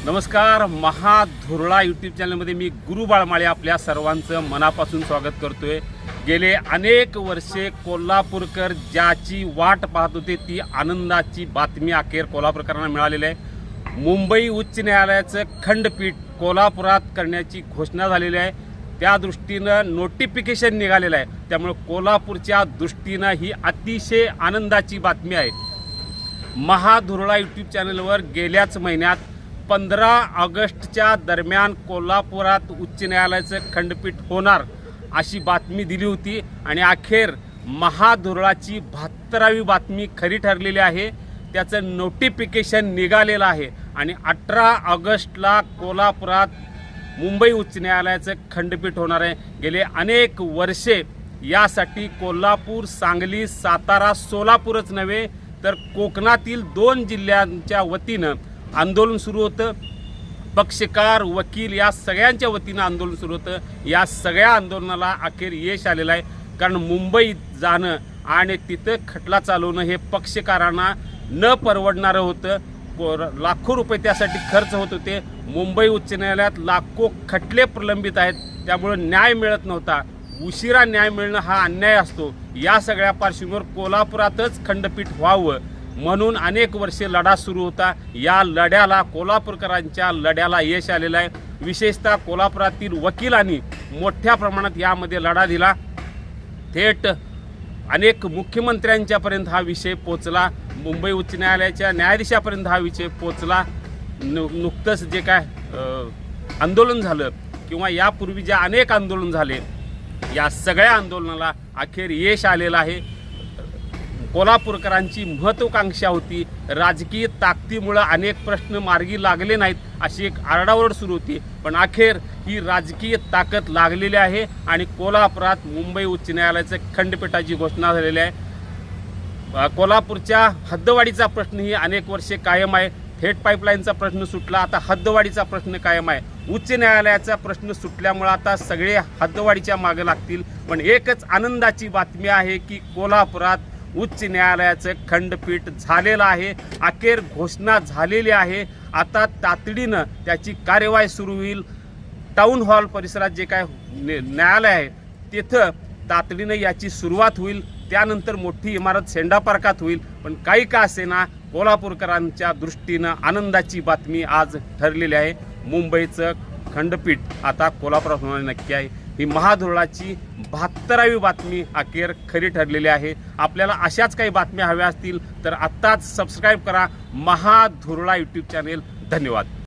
नमस्कार. महाधुरळा यूट्यूब चॅनलमध्ये मी गुरु बाळमाळे आपल्या सर्वांचं मनापासून स्वागत करतोय. गेले अनेक वर्षे कोल्हापूरकर ज्याची वाट पाहत होते ती आनंदाची बातमी अखेर कोल्हापूरकरांना मिळालेली आहे. मुंबई उच्च न्यायालयाचं खंडपीठ कोल्हापुरात करण्याची घोषणा झालेली आहे. त्या दृष्टीनं नोटिफिकेशन निघालेलं आहे. त्यामुळे कोल्हापूरच्या दृष्टीनं ही अतिशय आनंदाची बातमी आहे. महाधुरळा यूट्यूब चॅनलवर गेल्याच महिन्यात 15 ऑगस्टच्या दरम्यान कोल्हापुरात उच्च न्यायालयाचं खंडपीठ होणार अशी बातमी दिली होती आणि अखेर महाधुरळाची 72वी बातमी खरी ठरलेली आहे. त्याचं नोटिफिकेशन निघालेलं आहे आणि 18 ऑगस्टला कोल्हापुरात मुंबई उच्च न्यायालयाचं खंडपीठ होणार आहे. गेले अनेक वर्षे यासाठी कोल्हापूर, सांगली, सातारा, सोलापूरच नव्हे तर कोकणातील 2 जिल्ह्यांच्या वतीनं आंदोलन सुरू होतं. पक्षकार, वकील या सगळ्यांच्या वतीनं आंदोलन सुरू होतं. या सगळ्या आंदोलनाला अखेर यश आलेलं आहे. कारण मुंबईत जाणं आणि तिथं खटला चालवणं हे पक्षकारांना न परवडणारं होतं. लाखो रुपये त्यासाठी खर्च होत होते. मुंबई उच्च न्यायालयात लाखो खटले प्रलंबित आहेत. त्यामुळे न्याय मिळत नव्हता. उशिरा न्याय मिळणं हा अन्याय असतो. या सगळ्या पार्श्वभूमीवर कोल्हापुरातच खंडपीठ व्हावं म्हणून अनेक वर्षे लढा सुरू होता. या लढ्याला, कोल्हापूरकरांच्या लढ्याला यश आलेलं आहे. विशेषतः कोल्हापुरातील वकिलांनी मोठ्या प्रमाणात यामध्ये लढा दिला. थेट अनेक मुख्यमंत्र्यांच्यापर्यंत हा विषय पोचला. मुंबई उच्च न्यायालयाच्या न्यायाधीशापर्यंत हा विषय पोचला. नुकतंच जे काय आंदोलन झालं किंवा यापूर्वी जे अनेक आंदोलन झाले या सगळ्या आंदोलनाला अखेर यश आलेलं आहे. कोल्हापूरकरांची महत्त्वाकांक्षा होती. राजकीय ताकदीमुळे अनेक प्रश्न मार्गी लागले नाहीत अशी एक आरडाओरड सुरू होती. पण अखेर ही राजकीय ताकद लागलेली आहे आणि कोल्हापुरात मुंबई उच्च न्यायालयाच्या खंडपीठाची घोषणा झालेली आहे. कोल्हापूरच्या हद्दवाढीचा प्रश्न ही अनेक वर्षे कायम आहे. थेट पाईपलाईनचा प्रश्न सुटला, आता हद्दवाढीचा प्रश्न कायम आहे. उच्च न्यायालयाचा प्रश्न सुटल्यामुळे आता सगळे हद्दवाढीच्या मागे लागतील. पण एकच आनंदाची बातमी आहे की कोल्हापुरात उच्च न्यायालयाचं खंडपीठ झालेलं आहे. अखेर घोषणा झालेली आहे. आता तातडीनं त्याची कार्यवाही सुरू होईल. टाऊन हॉल परिसरात जे काय न्यायालय आहे तिथं तातडीनं याची सुरुवात होईल. त्यानंतर मोठी इमारत सेंडा पार्कात होईल. पण काही का असेना कोल्हापूरकरांच्या दृष्टीनं आनंदाची बातमी आज ठरलेली आहे. मुंबईचं खंडपीठ आता कोल्हापुरात होणार नक्की आहे. ही महाधुरळाची 72वी बातमी अखेर खरी ठरलेली आहे. आपल्याला अशाच काही बातम्या हव्या असतील तर आत्ताच सबस्क्राईब करा महाधुरळा यूट्यूब चॅनेल. धन्यवाद.